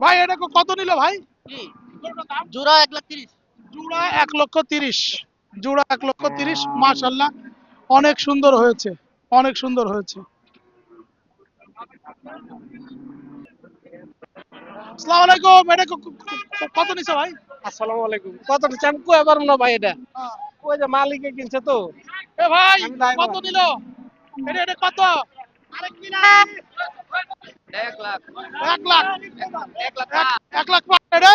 ভাই এটা কত নিল ভাই? কি জোড়া 1,30,000। জোড়া 1,30,000। জোড়া 1,30,000। মাশাল্লাহ, অনেক সুন্দর হয়েছে, অনেক সুন্দর হয়েছে। আসসালামু আলাইকুম, এটা কত নিছে ভাই? আসসালামু আলাইকুম। কতটা চান কই পারবো না ভাই, এটা ওই যে মালিকে কিনছে তো। এ ভাই আমি নাই কত না। নিল? এটা কত? এক লাখ 1 লাখ। এক লাখ 1 লাখ পাঁচ এটা?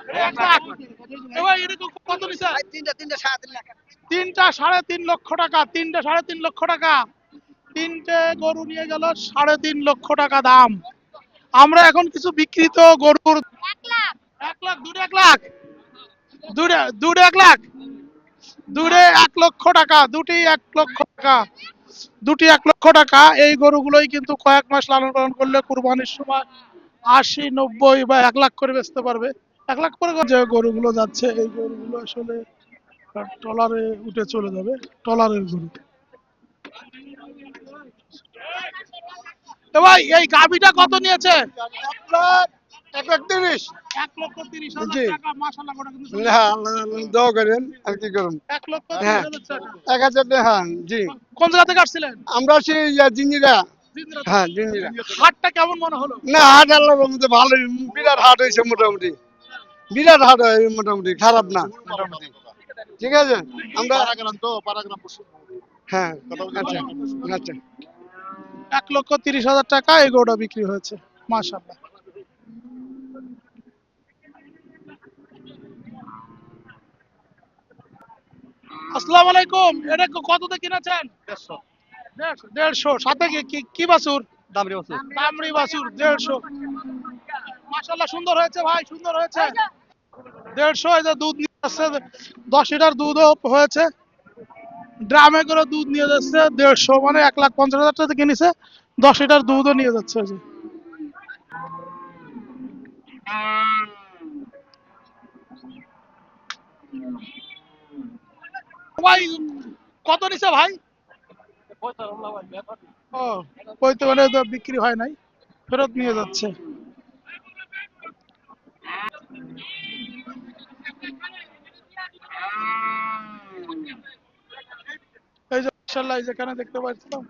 এটা 1 লাখ। এ ভাই এটা কত নিছে? ভাই তিনটা 3.5 লাখ। তিনটা 3.5 লক্ষ টাকা। তিনটা 3.5 লক্ষ টাকা। তিনটে গরু নিয়ে গেল 3.5 লক্ষ টাকা দাম। আমরা এখন কিছু বিক্রিত গরুর 1 লাখ, দুটো 1 লাখ, দুটো দুটো 1 লাখ, দুটো 1 লক্ষ টাকা, দুটি 1 লক্ষ টাকা, দুটি 1 লক্ষ টাকা। এই গরুগুলোই কিন্তু কয়েক মাস লালন পালন করলে কুরবানির সময় 80, 90 বা 1 লাখ করে বেচতে পারবে। 1 লাখ করে যে গরুগুলো যাচ্ছে, এই গরুগুলো আসলে ট্রলারে উঠে চলে যাবে। ট্রলারের গরু। তো ভাই এই গাভিটা কত নিয়েছে? 1,30,000। 1,30,000 জি। টাকা। মাশাআল্লাহ, গোটা কিন্তু না, সুন্দর। দোয়া করেন আর কি করুন। এক লক্ষ তিরিশ হ্যাঁ, হাজার টাকা 1,000 টাকা। জি। কোন জায়গা থেকে আসছিলেন? আমরা সেই জিঞ্জিরা। জিন্দ্রা থেকে। হ্যাঁ, জিঞ্জিরা। হাটটা কেমন মনে হলো? না, হাট আল্লাহর রহমতে ভালোই। বিরাট হাট হয়েছে মোটামুটি। বিরাট হাট হয় মোটামুটি, খারাপ না মোটামুটি। ঠিক আছে। আমরা হ্যাঁ। আচ্ছা আচ্ছা। 1,30,000 টাকা এই গরুটা বিক্রি হয়েছে। মাশাআল্লাহ। আসসালামু আলাইকুম, এটা কততে কিনেছেন? 150। সাথে কি কি কি বাছুর? দামরি বছর দামড়ি বাছুর। 150। মাশাআল্লাহ, সুন্দর হয়েছে ভাই, সুন্দর হয়েছে। 150। এই যে দুধ নিয়ে আসছে, 10 লিটার দুধও হয়েছে। ড্রামে করে দুধ নিয়ে যাচ্ছে 150, মানে 1,50,000 টাকা কিনেছে। 10 লিটার দুধও নিয়ে যাচ্ছে। ওই যে ভাই কত নিছে ভাই? ও, কইতে মানে তো বিক্রি হয় নাই, ফেরত নিয়ে যাচ্ছে। এই যে মাশাআল্লাহ, এই যেখানে দেখতে পাচ্ছিলাম।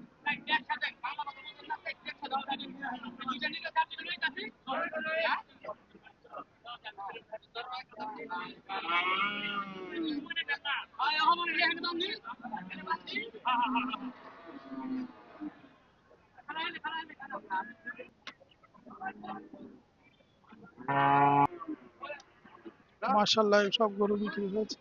মাশাআল্লাহ, সব গরু বিক্রি হয়েছে।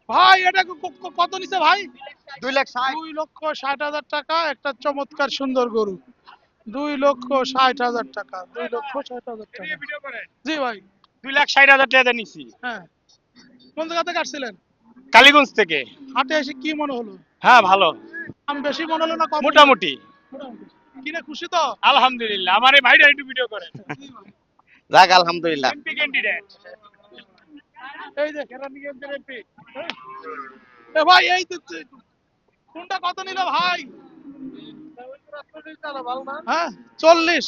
ভাই এটা কত নিছে ভাই? 2,60,000। 2,60,000 টাকা। একটা চমৎকার সুন্দর গরু। 2,60,000 টাকা। 2,60,000 টাকা। জি ভাই। 2,60,000 টাকা নিছি হ্যাঁ। কোন জায়গা থেকে আসছিলেন? কালীগঞ্জ থেকে। হাটে এসে কি মনে হলো? হ্যাঁ, ভালো দাম বেশি মনে হলো না কম মনে হলো? মোটামুটি। মোটামুটি। কিনে খুশি তো? আলহামদুলিল্লাহ। আমার এই ভাইটা একটু ভিডিও করেন। যাক আলহামদুলিল্লাহ। MP candidate. এই যে কেরানীগঞ্জের এমপি। এ ভাই এই কোনটা কত নিল ভাই? হ্যাঁ, 40।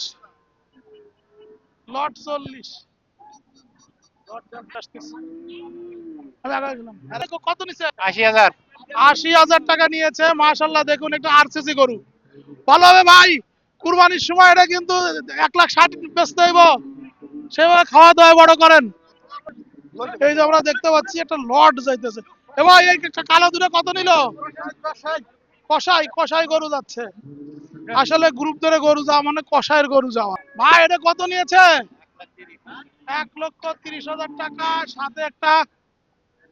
লট 40। আমি আগে গেলাম। আরে কত নিছে? 80,000। 80,000 টাকা নিয়েছে। মাশাআল্লাহ, দেখুন একটা আরসিসি গরু। ভালো হবে ভাই। কুরবানির সময় এটা কিন্তু 1,60,000 বেচতে হইব। সেভাবে খাওয়া দাওয়া বড় করেন। এই যে আমরা দেখতে পাচ্ছি একটা লট যাইতেছে। এ ভাই এই কালো দুটো কত নিল? কষাই কষাই গরু যাচ্ছে। আসলে গ্রুপ ধরে গরু যাওয়া মানে কষাইয়ের গরু যাওয়া। ভাই এটা কত নিয়েছে? 1,30,000 টাকা, সাথে একটা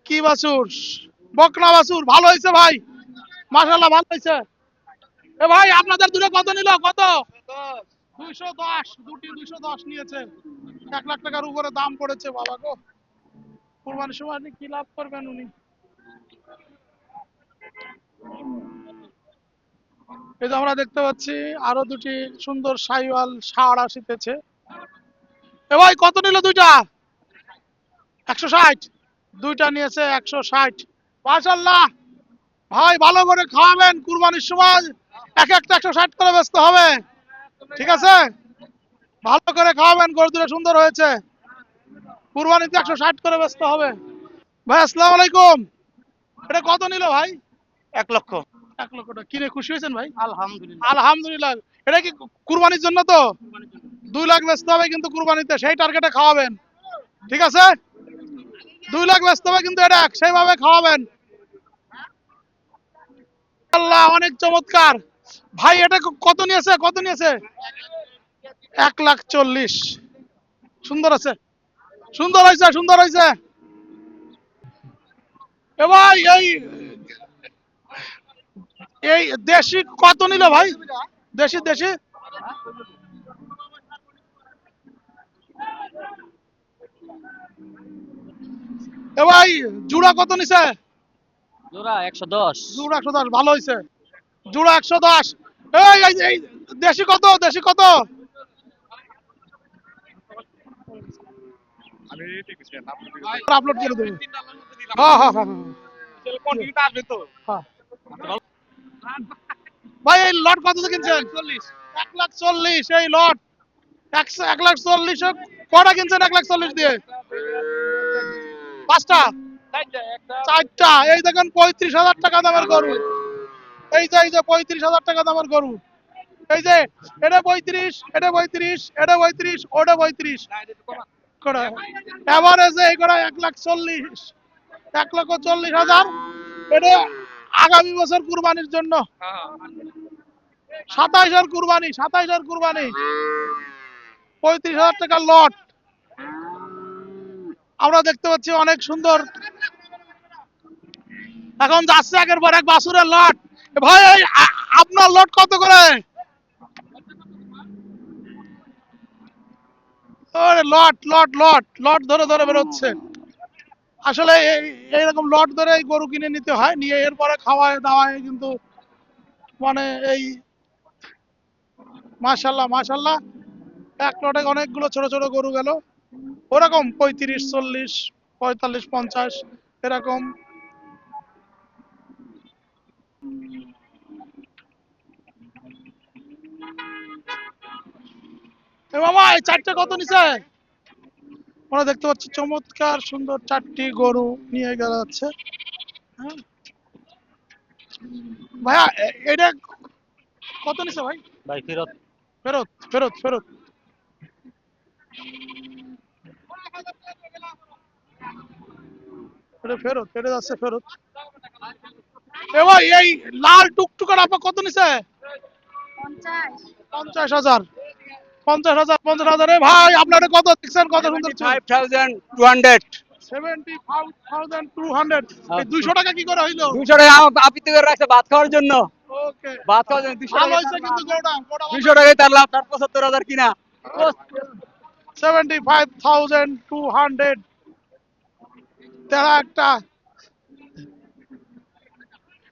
কি বাছুর, বকনা বাছুর। ভালো হয়েছে ভাই, মাশাআল্লাহ ভালো হয়েছে। এ ভাই আপনাদের দূরে কত নিল, কত? 210, দুটি 210 নিয়েছে। 1,00,000 টাকার উপরে দাম পড়েছে বাবা গো। কুরবানির সময় আপনি কি লাভ করবেন উনি। এই যে আমরা দেখতে পাচ্ছি আরো দুটি সুন্দর সাইওয়াল ষাঁড় আসিতেছে। এ ভাই কত নিল দুইটা? 160, দুইটা নিয়েছে 160। মাশাআল্লাহ ভাই, ভালো করে খাওয়াবেন, কুরবানির সময় এক একটা 160 করে বেচতে হবে, ঠিক আছে? ভালো করে খাওয়াবেন, গরু দুটো সুন্দর হয়েছে, কুরবানিতে 160 করে বেচতে হবে। ভাই আসসালামু আলাইকুম, এটা কত নিল ভাই? 1 লক্ষ। 1,00,000 টাকা। কিনে খুশি হয়েছেন ভাই? আলহামদুলিল্লাহ। আলহামদুলিল্লাহ। এটা কি কুরবানির জন্য? তো 2 লাখ বেচতে হবে কিন্তু কুরবানিতে, সেই টার্গেটে খাওয়াবেন, ঠিক আছে? 2 লাখ বেচতে হবে কিন্তু এটা সেইভাবে খাওয়াবেন। আল্লাহ অনেক চমৎকার ভাই। এটা কত নিয়েছে, কত নিয়েছে? 1,40,000। সুন্দর আছে, সুন্দর হয়েছে, সুন্দর হয়েছে। এ ভাই এই দেশি কত নিল ভাই? দেশি দেশি এ ভাই জুড়া কত নিছে? জোড়া 110। জুড়া 110, ভালো হয়েছে। জুড়া 110। এই দেশি কত, দেশি কত? আপলোড করে দেবো। হ্যাঁ হ্যাঁ হ্যাঁ হ্যাঁ। ভাই এই লট কত দিয়ে কিনছেন? 1,40,000 এই লট। 1,40,000 কটা কিনছেন 1,40,000 দিয়ে? 5টা, 4টা। এই দেখেন 35,000 টাকা দামের গরু। এই যে 35,000 টাকা দামের গরু। এই যে এটা 35, এটা 35, এটা 35, ওটা 35 করে এভারেজে এই করে 1,40,000, 1,40,000। এটা আগামী বছর কুরবানির জন্য 27,000 কুরবানি, 27,000 কুরবানি, 35,000 টাকা লট। আমরা দেখতে পাচ্ছি অনেক সুন্দর। এখন যাচ্ছে একের পর এক বাছুরের লট। ভাই আপনার লট কত করে? লট লট লট লট ধরে ধরে বেরোচ্ছে। আসলে এইরকম লট ধরে এই গরু কিনে নিতে হয়, নিয়ে এরপরে খাওয়ায় দাওয়ায় কিন্তু মানে এই মাশাল্লাহ মাশাল্লাহ এক লটে অনেকগুলো ছোট ছোট গরু গেল। ওরকম 35, 40, 45, 50 এরকম। এ মামা এই 4টে কত নিছে? আমরা দেখতে পাচ্ছি চমৎকার সুন্দর 4টি গরু নিয়ে গেল যাচ্ছে। হ্যাঁ ভাইয়া এটা কত নিছে ভাই? ভাই ফেরত। ফেরত ফেরত ফেরত। এটা ফেরত, এটা যাচ্ছে ফেরত। এ ভাই এই লাল টুকটুকার আপা কত নিছে? 50,000, 50,000, 50,000। ভাই আপনারা কত দেখছেন, কত সুন্দর? 75,200। 75,200। এই 200 টাকা কি করে হইলো? 200 টাকা আপনি তো রাখছে ভাত খাওয়ার জন্য। ওকে, ভাত খাওয়ার জন্য 200 ভালো টাকা। হয়েছে কিন্তু গোটা 200 টাকায় তার লাভ, তার 75,000 কিনা। 75,200 তেরা একটা।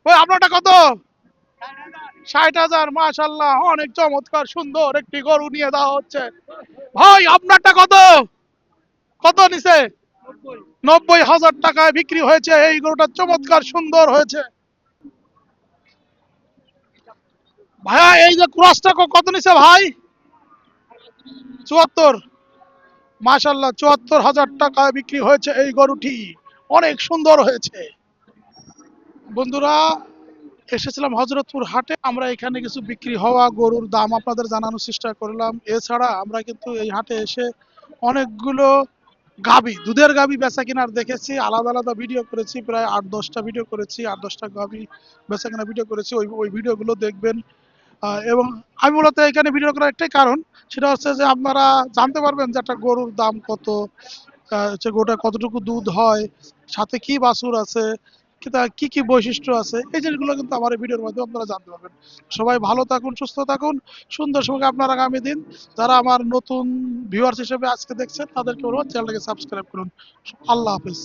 ওই আপনারটা কত? 60,000। মাশাল্লাহ অনেক চমৎকার সুন্দর একটি গরু নিয়ে দেওয়া হচ্ছে। ভাই আপনারটা কত, কত নিছে? 90,000 টাকায় বিক্রি হয়েছে। এই গরুটা চমৎকার সুন্দর হয়েছে। ভাইয়া এই যে ক্রসটা কত নিছে ভাই? 74। মাশাল্লাহ 74,000 টাকায় বিক্রি হয়েছে এই গরুটি, অনেক সুন্দর হয়েছে। বন্ধুরা এসেছিলাম হযরতপুর হাটে, আমরা এখানে কিছু বিক্রি হওয়া গরুর দাম আপনাদের জানানোর চেষ্টা করলাম। এছাড়া আমরা কিন্তু এই হাটে এসে অনেকগুলো গাবি, দুধের গাবি বেচা কেনার দেখেছি, আলাদা আলাদা ভিডিও করেছি, প্রায় 8-10টা ভিডিও করেছি, 8-10টা গাবি বেচা কেনা ভিডিও করেছি। ওই ভিডিওগুলো দেখবেন। এবং আমি মূলত এখানে ভিডিও করার একটাই কারণ, সেটা হচ্ছে যে আপনারা জানতে পারবেন যে একটা গরুর দাম কত, হচ্ছে গরুটা কতটুকু দুধ হয়, সাথে কি বাছুর আছে, কি কি বৈশিষ্ট্য আছে, এই জিনিসগুলো কিন্তু আমার এই ভিডিওর মাধ্যমে আপনারা জানতে পারবেন। সবাই ভালো থাকুন, সুস্থ থাকুন, সুন্দর সঙ্গে আপনার আগামী দিন। যারা আমার নতুন ভিউয়ার্স হিসেবে আজকে দেখছেন তাদেরকে বলবো চ্যানেলটাকে সাবস্ক্রাইব করুন। আল্লাহ হাফেজ।